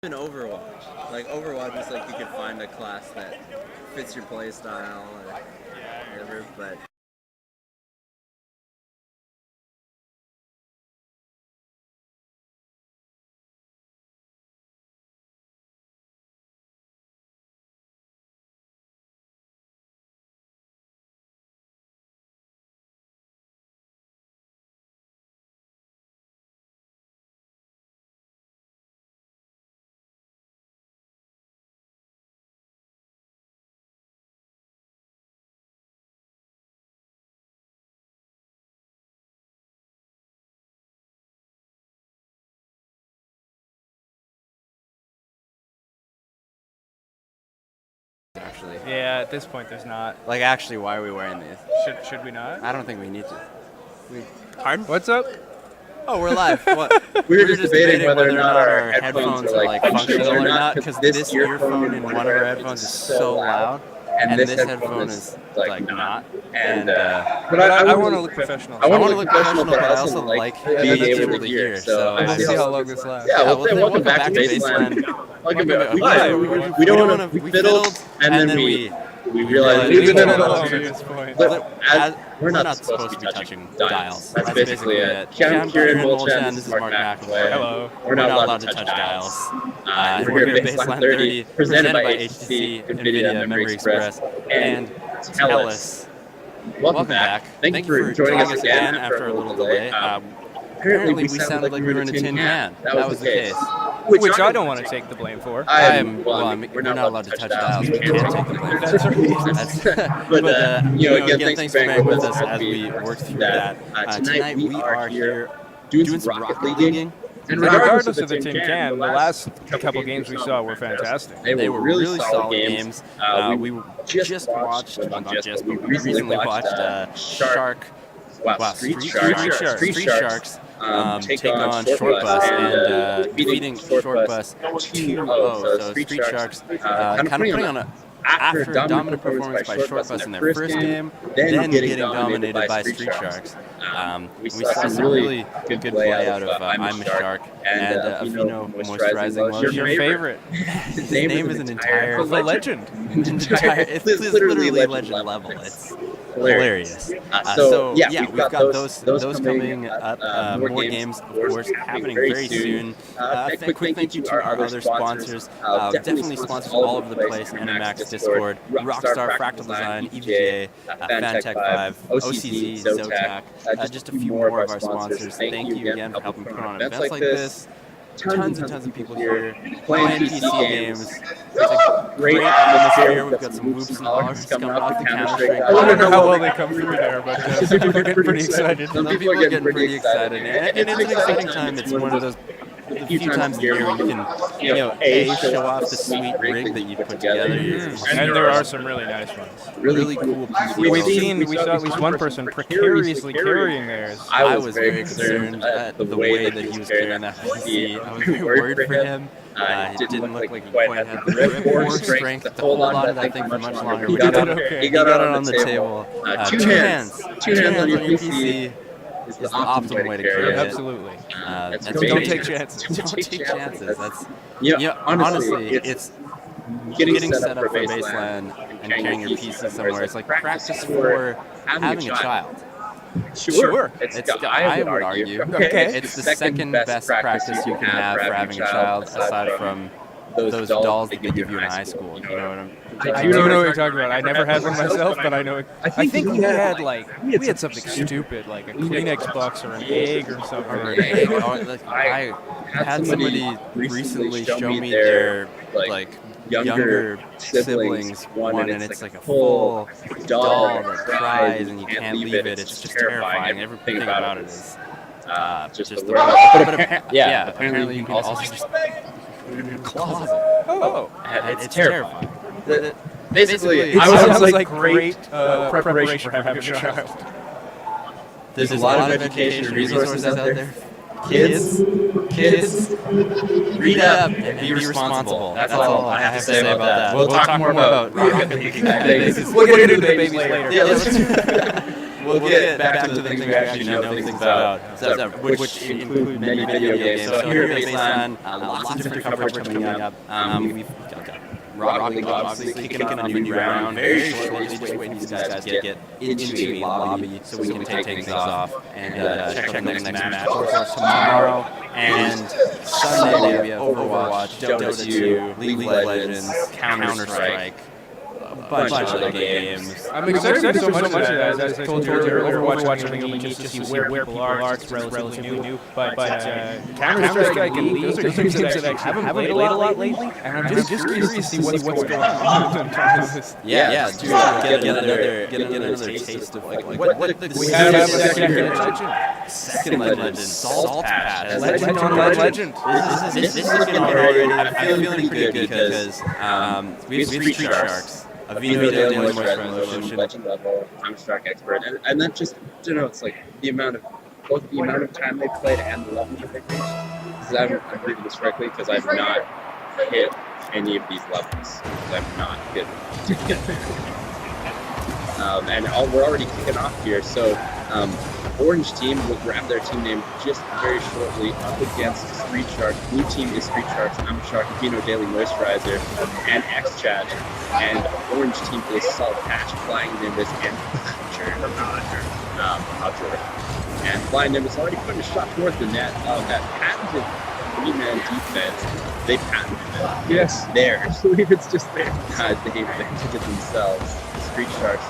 In Overwatch. Like, Overwatch is like you could find a class that fits your play style or whatever, but actually. Yeah, at this point there's not. Like, actually, why are we wearing these? Should we not? I don't think we need to. Pardon? What's up? Oh, we're live. What? We were just debating whether or not our headphones are like functional or not, because this earphone in one of our headphones is so loud, and this headphone is like not. And but I want to look professional. I I want want to look professional, but I also like being able to hear. So Let's I see see how long this lasts. Yeah, well, welcome back to BaseLAN. We don't want to. We fiddled, and then we realized Leave it we alone at this point. we're not supposed to be touching dials. That's basically it. Kevin, Kieran, Molchan, this is Mark McAvoy. Hello. We're not allowed to touch dials. We're here at BaseLAN 30, presented by HTC, NVIDIA, Memory Express, and TELUS. Welcome back. Thank you for joining us again after a little delay. Apparently, we sounded like we were in a tin can. That was the case. Which I don't want to take the blame for. We're not allowed to touch dials. We can't take the blame. That's right. But, again, thanks for bearing with us as we work through that. Tonight we are here doing some Rocket Leaguing. And regardless of the tin can, the last couple games we saw were fantastic. They were really solid games. We just watched, we recently watched Shark. Street Sharks take on Short Bus and defeating Short Bus 2-0. So Street Sharks kind of putting on after a dominant performance by Short Bus in their first game, then getting dominated by Street Sharks. We saw some really good play out of I'm a Shark and Avino Moisturizing Lotion. Your favorite. His name is an entire The legend. It's literally legend level. It's hilarious. So we've got those coming up. More games, of course, happening very soon. Quick thank you to our other sponsors. Definitely sponsors all over the place. NMAX, Discord, Rockstar, Fractal Design, EVGA, Fantech 5, OCZ, Zotac, just a few more of our sponsors. Thank you again for helping put on events like this. Tons and tons of people here playing PC games. It's a great atmosphere. We've got some whoops and hollers coming off the Counter-Strike. I don't know how well they come through there, but people are getting pretty excited. Some people are getting pretty excited. And it's an exciting time. It's one of those few times a year when you can, show off the sweet rig that you put together. And there are some really nice ones. Really cool PCs. We saw at least one person precariously carrying theirs. I was very concerned at the way that he was carrying that PC. I was very worried for him. It didn't look like he quite had the grip or strength to hold on to that thing for much longer. He got it on the table. Two hands on your PC is the optimal way to carry it. Absolutely. Don't take chances. Don't take chances. That's honestly, it's getting set up for BaseLAN and carrying your PC somewhere. It's like practice for having a child. Sure. I would argue. Okay. It's the second best practice you can have for having a child, aside from those dolls that they give you in high school. You know what I'm I do know what you're talking about. I never had one myself, but I know it. I think we had something stupid, like a Kleenex box or an egg or something. I had somebody recently show me their younger siblings one, and it's like a full doll that cries and you can't leave it. It's just terrifying. Everything about it is just a little. But apparently you can also just put it in your closet. Oh, it's terrifying. Basically, I was like great preparation for having a child. There's a lot of education resources out there. Kids, read up and be responsible. That's all I have to say about that. We'll talk more about Rocket League. We'll get into the babies later. Yeah, we'll get back to the things we actually know things about, which include many video games. So here at BaseLAN, lots of different coverage coming up. We've got Rocket League obviously kicking off a new round very shortly. Just waiting for these guys to get into a lobby so we can take things off and check the next match for us tomorrow. And Sunday we have Overwatch, Dota 2, League of Legends, Counter-Strike, a bunch of other games. I'm excited so much as I told you earlier, Overwatch is something unique just to see where people are. It's relatively new. But Counter-Strike and League, those are games that I haven't played a lot lately. And I'm just curious to see what's going on. Yeah, to get another taste of like what we have a second legend, Salt Patch. Legend on legend. This is getting already. I'm feeling pretty good because we have Street Sharks, a Vino Daily Motion, legend level, Counter-Strike expert, and then just it's like the amount of time they've played and the level that they've reached. I'm reading this correctly because I've not hit any of these levels. I'm not good. And we're already kicking off here, so Orange team will grab their team name just very shortly up against Street Sharks. Blue team is Street Sharks, I'm Shark, Vino Daily Moisturizer, and X-Chat. And Orange team is Salt Patch, Flying Nimbus, and Roger. And Flying Nimbus already putting a shot towards the net. That patented 3-man defense, they patented it. Yes. Theirs. I believe it's just theirs. They invented it themselves. Street Sharks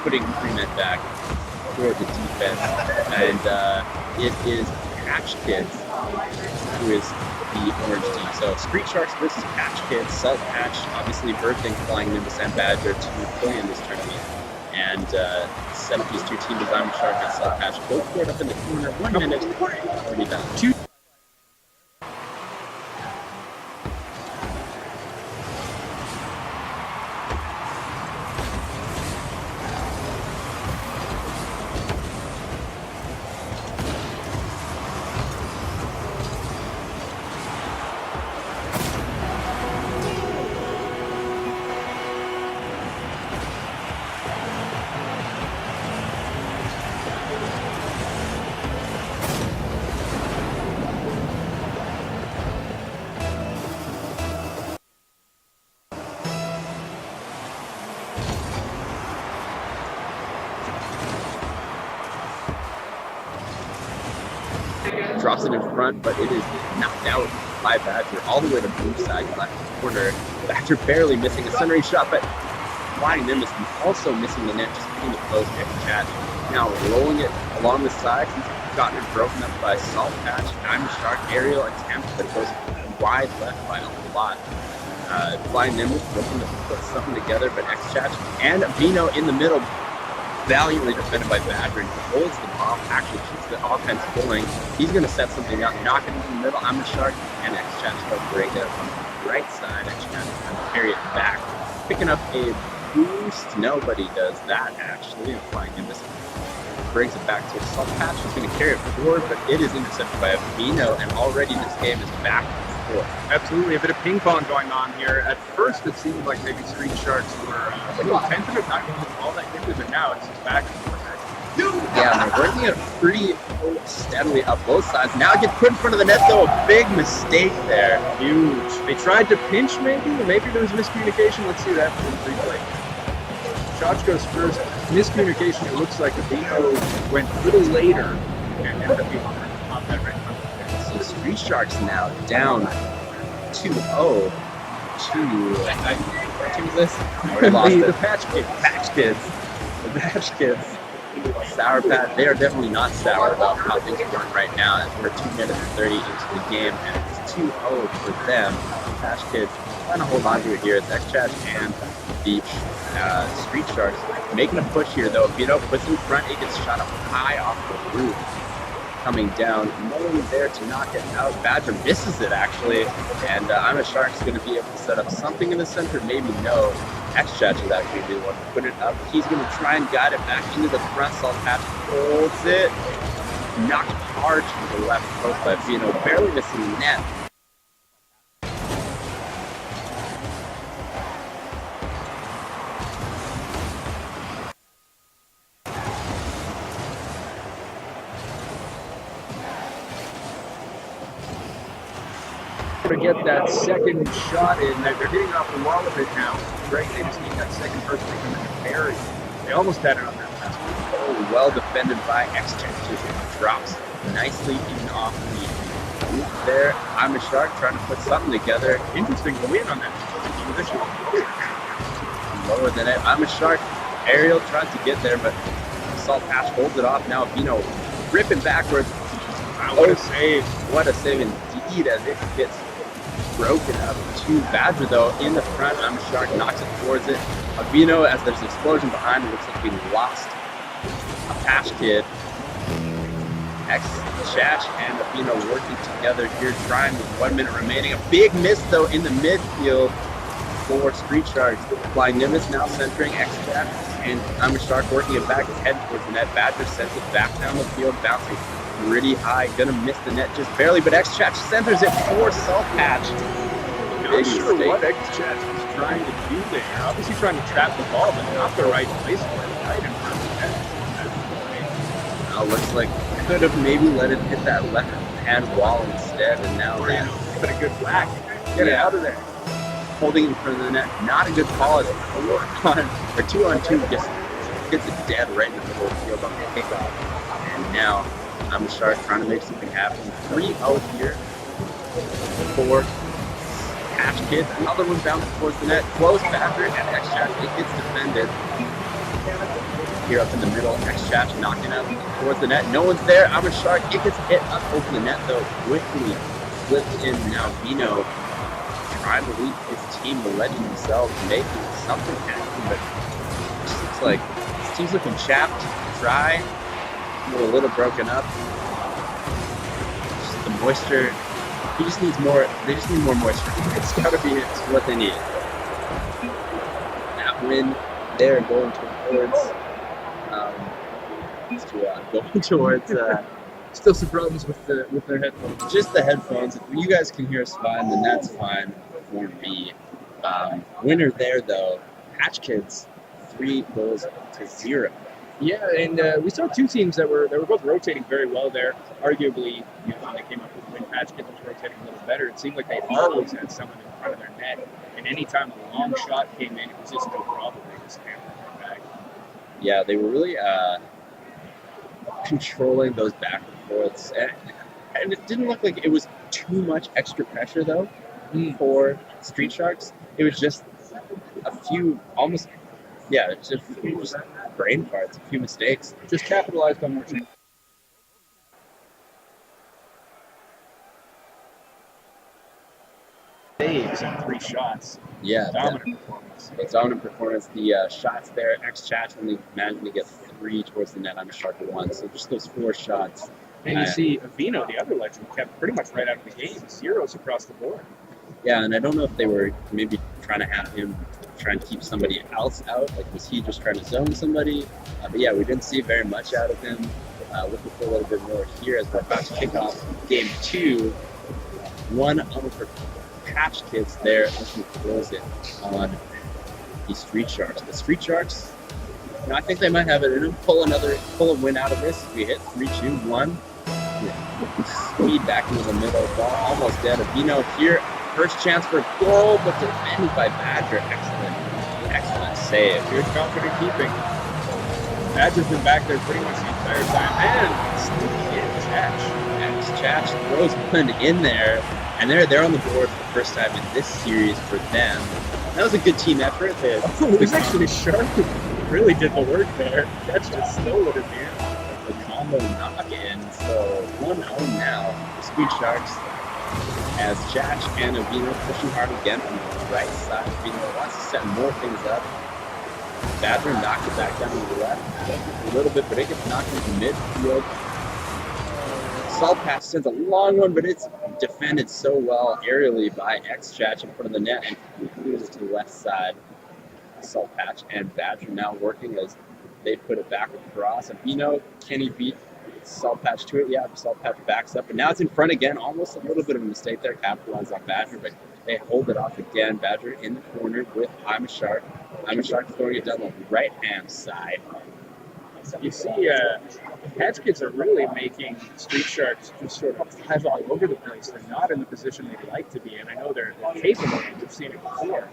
putting 3-men back for the defense, and it is Patch Kids who is the Orange team. So Street Sharks versus Patch Kids. Salt Patch obviously birthing Flying Nimbus and Badger to play in this tournament, and set up these two teams, Diamond Shark and Salt Patch, both scored up in the corner. 1 minute already done. Drops it in front, but it is knocked out by Badger all the way to blue side left corner. Badger barely missing a sunray shot, but Flying Nimbus also missing the net, just hitting the post. Chat now rolling it along the side. He's gotten it broken up by Salt Patch. Diamond Shark aerial attempt that goes wide left by a lot. Flying Nimbus looking to put something together, but X-Chat and Vino in the middle, valiantly defended by Badger. He holds the ball, actually keeps the offense going. He's going to set something up, knock it in the middle. I'm a Shark, and X-Chat will break it from the right side. X-Chat is going to carry it back, picking up a boost. Nobody does that, actually. Flying Nimbus brings it back to Salt Patch. He's going to carry it forward, but it is intercepted by Vino, and already this game is back and forth. Absolutely, a bit of ping pong going on here. At first, it seemed like maybe Street Sharks were a little tentative, not going to all that quickly, but now it's just back and forth. Yeah, they're working it pretty steadily up both sides. Now it gets put in front of the net, though. A big mistake there. Huge. They tried to pinch, maybe there was miscommunication. Let's see that from the replay. Shots goes first. Miscommunication. It looks like Vino went a little later and ended up being on that right front. So the Street Sharks now down 2-0 to what team is this? The Patch Kids. Patch Kids. The Patch Kids. Sour Patch. They are definitely not sour about how things are going right now. We're 2 minutes and 30 into the game, and it's 2-0 for them. Patch Kids trying to hold on to it here. It's X-Chat and the Street Sharks making a push here, though. Vino puts in front. It gets shot up high off the roof. Coming down, no one there to knock it out. Badger misses it, actually, and I'm a Shark's going to be able to set up something in the center, maybe no. X-Chat is actually the one to put it up. He's going to try and guide it back into the front. Salt Patch holds it. Knocked hard to the left post by Vino, barely missing the net. to get that second shot in. They're hitting off the wall a bit now. Great, they just need that second person to come in and parry. They almost had it on that last one. Oh, well defended by X-Check. Just drops nicely in off the there. I'm a Shark trying to put something together. Interesting win on that position. Lower than it. I'm a Shark. Ariel tries to get there, but Salt Patch holds it off. Now Vino ripping backwards. Wow, what a save. What a save indeed as it gets broken up to Badger though in the front. I'm a Shark knocks it towards it. Vino, as there's an explosion behind, it looks like we lost a Patch Kid. X-Chatch and Vino working together here, trying with 1 minute remaining. A big miss though in the midfield for Street Sharks. Flying Nimbus now centering X-Chatch, and I'm a Shark working it back, his head towards the net. Badger sends it back down the field, bouncing pretty high, gonna miss the net just barely, but X-Chatch centers it for Salt Patch. Not sure what X-Chatch was trying to do there. Obviously trying to trap the ball, but not the right place for it. Right in front of the net. Now looks like could have maybe let it hit that left hand wall instead, and now that but a good whack. Get it out of there. Holding in front of the net, not a good call. It's 2-on-2, just gets it dead right in the middle of the field on the kickoff. And now I'm a Shark trying to make something happen. 3-0 here for Patch Kid. Another one bouncing towards the net. Close Badger and X-Chatch. It gets defended. Here up in the middle, X-Chatch knocking out towards the net. No one's there. I'm a Shark. It gets hit up over the net though. Quickly flipped in. Now Vino trying to lead his team, the legend themselves, making something happen, but it just looks like this team's looking chapped, dry, a little broken up. Just the moisture. He just needs more. They just need more moisture. It's got to be what they need. That win, they're going towards. Going towards. Still some problems with their headphones. Just the headphones. If you guys can hear us fine, then that's fine for me. Winner there though, Patch Kids, 3-0. Yeah, and we saw two teams that were both rotating very well there. Arguably, when they came up with the win, Patch Kids was rotating a little better. It seemed like they always had someone in front of their net, and anytime a long shot came in, it was just no problem. They just hammered it back. Yeah, they were really controlling those back and forths, and it didn't look like it was too much extra pressure though for Street Sharks. It was just a few just brain farts, a few mistakes. Just capitalized on more chances. Saves and 3 shots. Yeah, dominant performance. Dominant performance. The shots there, X-Chatch only managed to get 3 towards the net. I'm a Shark for 1. So just those 4 shots. And you see Vino, the other legend, kept pretty much right out of the game. 0s across the board. Yeah, and I don't know if they were maybe trying to have him try and keep somebody else out. Like, was he just trying to zone somebody? But yeah, we didn't see very much out of him. Looking for a little bit more here as we're about to kick off game 2. 1-0 for Patch Kids there as we close it on the Street Sharks. The Street Sharks, I think they might have it in them. Pull a win out of this. We hit 3-2-1. Speed back into the middle. Ball almost dead. Vino here. First chance for a goal, but defended by Badger. Excellent save. Good confident keeping. Badger's been back there pretty much the entire time. And sneaky X-Chatch throws one in there. And they're on the board for the first time in this series for them. That was a good team effort. It was actually Shark who really did the work there. Catch just stole it in the end. The combo knock-in. So 1-0 now for Street Sharks. As Chatch and Vino pushing hard again on the right side. Vino wants to set more things up. Badger knocked it back down to the left a little bit, but it gets knocked into midfield. Salt Patch sends a long one, but it's defended so well aerially by X-Chatch in front of the net and moves to the left side. Salt Patch and Badger now working as they put it back across. And Vino, can he beat Salt Patch to it? Yeah, Salt Patch backs up, and now it's in front again. Almost a little bit of a mistake there, capitalized on Badger, but they hold it off again. Badger in the corner with I'm a Shark. I'm a Shark throwing it down the right-hand side. You see, Catch Kids are really making Street Sharks just sort of drive all over the place. They're not in the position they'd like to be in. I know they're capable. We've seen it before.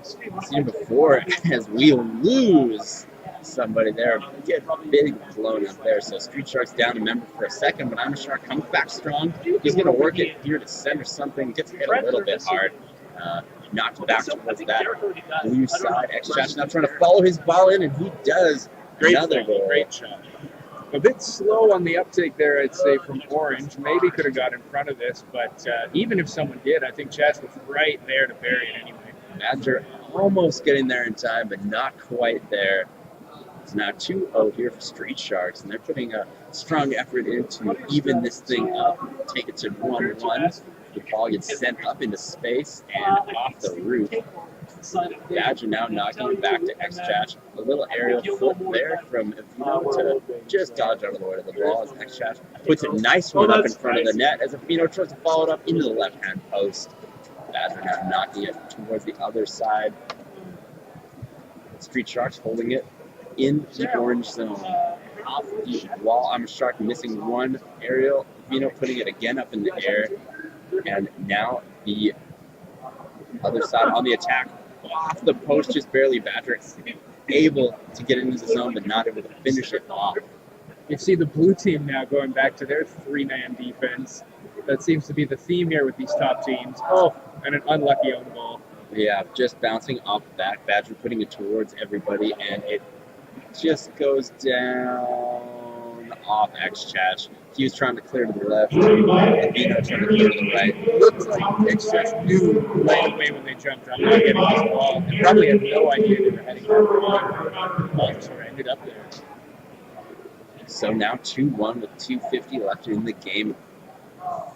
Seen before as we lose somebody there. Get big blown up there. So Street Shark's down a member for a second, but I'm a Shark comes back strong. He's going to work it here to center something. Gets hit a little bit hard. Knocked back towards that blue side. X-Chat's now trying to follow his ball in, and he does. Another goal. Great shot. A bit slow on the uptake there, I'd say, from Orange. Maybe could have got in front of this, but even if someone did, I think Chats was right there to bury it anyway. Badger almost getting there in time, but not quite there. It's now 2-0 here for Street Sharks, and they're putting a strong effort into even this thing up, take it to 1-1. The ball gets sent up into space and off the roof. Badger now knocking it back to X-Chat. A little aerial foot there from Avino to just dodge out of the way of the ball as X-Chat puts a nice one up in front of the net as Avino tries to follow it up into the left-hand post. Badger now knocking it towards the other side. Street Sharks holding it in the orange zone. Off the wall, I'm a Shark missing one aerial. Avino putting it again up in the air. And now the other side on the attack. Off the post, just barely. Badger able to get into the zone, but not able to finish it off. You see the blue team now going back to their three-man defense. That seems to be the theme here with these top teams. Oh, and an unlucky own goal. Yeah, just bouncing off the back. Badger putting it towards everybody, and it just goes down off X-Chat. He was trying to clear to the left, and Avino trying to clear to the right. Looks like X-Chat knew right away when they jumped up, not getting this ball, and probably had no idea they were heading that way. The ball just sort of ended up there. So now 2-1 with 2:50 left in the game.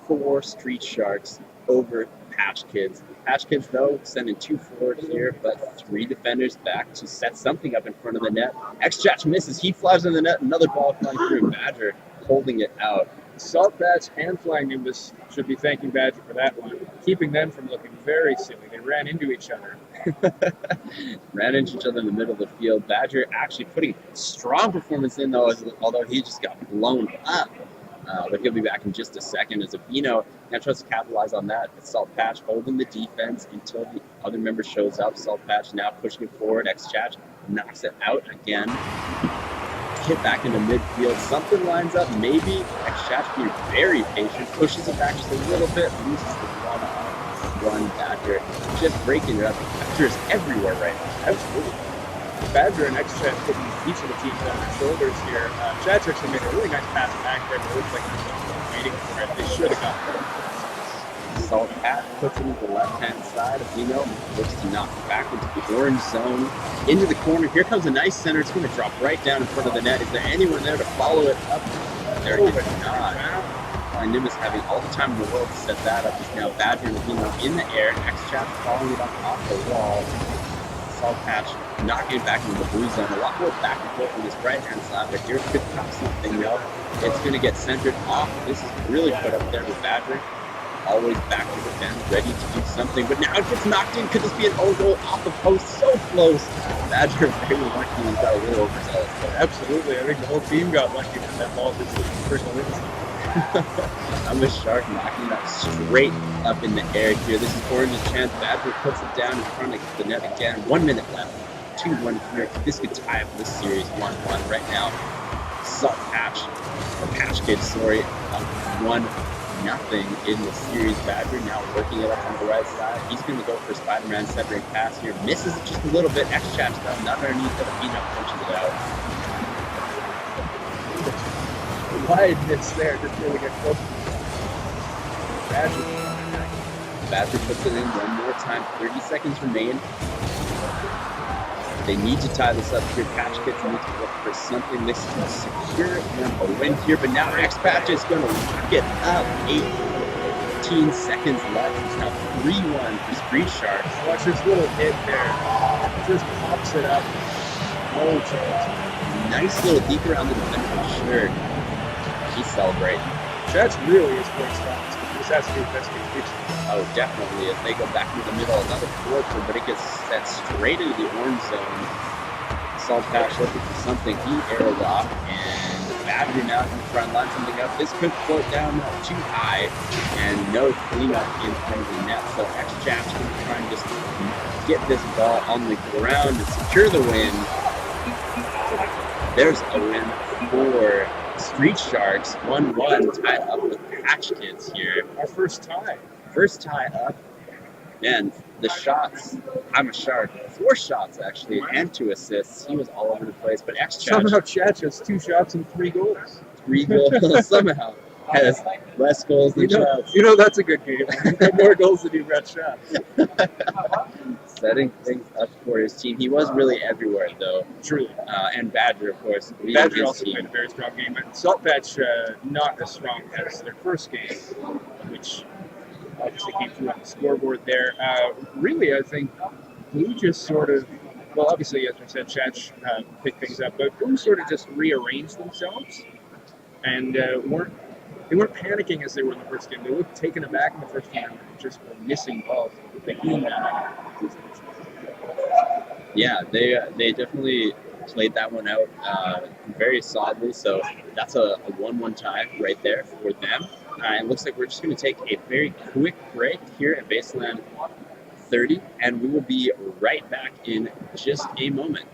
4 Street Sharks over Patch Kids. Patch Kids, though, sending 2 forward here, but 3 defenders back to set something up in front of the net. X-Chat misses. He flies in the net. Another ball flying through. Badger holding it out. Salt Patch and Flying Nimbus should be thanking Badger for that one, keeping them from looking very silly. They ran into each other. Ran into each other in the middle of the field. Badger actually putting strong performance in, though, although he just got blown up. But he'll be back in just a second as Avino now tries to capitalize on that. But Salt Patch holding the defense until the other member shows up. Salt Patch now pushing it forward. X-Chat knocks it out again. Hit back into midfield. Something lines up. Maybe X-Chat being very patient. Pushes it back just a little bit. Loses the one Badger. Just breaking it up. Badger is everywhere right now. Absolutely. Badger and X-Chat putting each of the teams on their shoulders here. Chat's actually made a really nice pass back there, but it looks like they're waiting for it. They should have got it. Salt Pat puts it into the left-hand side. Avino looks to knock it back into the orange zone. Into the corner. Here comes a nice center. It's going to drop right down in front of the net. Is there anyone there to follow it up? There is not. Nimbus having all the time in the world to set that up. Is now Badger and Avino in the air. X-Chat following it up off the wall. Salt Patch knocking it back into the blue zone. A lot more back and forth on this right-hand side, but here could come something though. It's going to get centered off. This is really put up there with Badger. Always back to defend, ready to do something, but now it gets knocked in. Could this be an own goal off the post? So close. Badger very lucky and got a little overzealous. Absolutely. I think the whole team got lucky when that ball just personal instinct. I'm a Shark knocking that straight up in the air here. This is Orange's chance. Badger puts it down in front of the net again. 1 minute left. 2-1 here. This could tie up this series 1-1 right now. Salt Patch, or Patch Kids, sorry, up 1-0 in the series. Badger now working it up on the right side. He's going to go for Spider-Man centering pass here. Misses it just a little bit. X-Chat's done. Not underneath it. Avino punches it out. Wide miss there, just really get close. Badger puts it in one more time. 30 seconds remain. They need to tie this up here. Patch Kids need to look for something. This is secure and a win here, but now X-Patch is going to lock it up. 18 seconds left. It's now 3-1 for Street Sharks. Watch this little hit there. Just pops it up. No chance. Nice little deep around the defender for sure. He's celebrating. That's really his point strong. This has to be the best communication. Oh, definitely. If they go back into the middle, another quarter, but it gets set straight into the orange zone. Salt Patch looking for something. He arrowed off, and Badger now can try and line something up. This could float down too high, and no cleanup in front of the net. So X-Chaps going to try and just get this ball on the ground and secure the win. There's a win for Street Sharks. 1-1, tied up with Patch Kids here. Our first tie. First tie up. Man, the shots, I'm a Shark. 4 shots, actually, and 2 assists. He was all over the place, but X-Chatch... Somehow Chatch has 2 shots and 3 goals. 3 goals, somehow. Has less goals than shots. You know that's a good game. You've got more goals than you've got shots. Setting things up for his team. He was really everywhere, though. Truly. And Badger, of course. Badger also played a very strong game. But Salt Patch, not as strong as their first game, which obviously came through on the scoreboard there. Really, I think Blue just sort of, well, obviously, as I said, Chatch picked things up, but Blue sort of just rearranged themselves and they weren't panicking as they were in the first game. They looked taken aback in the first game and just were missing balls. Yeah, they definitely played that one out very solidly. So that's a 1-1 tie right there for them. It looks like we're just going to take a very quick break here at BaseLAN 30, and we will be right back in just a moment.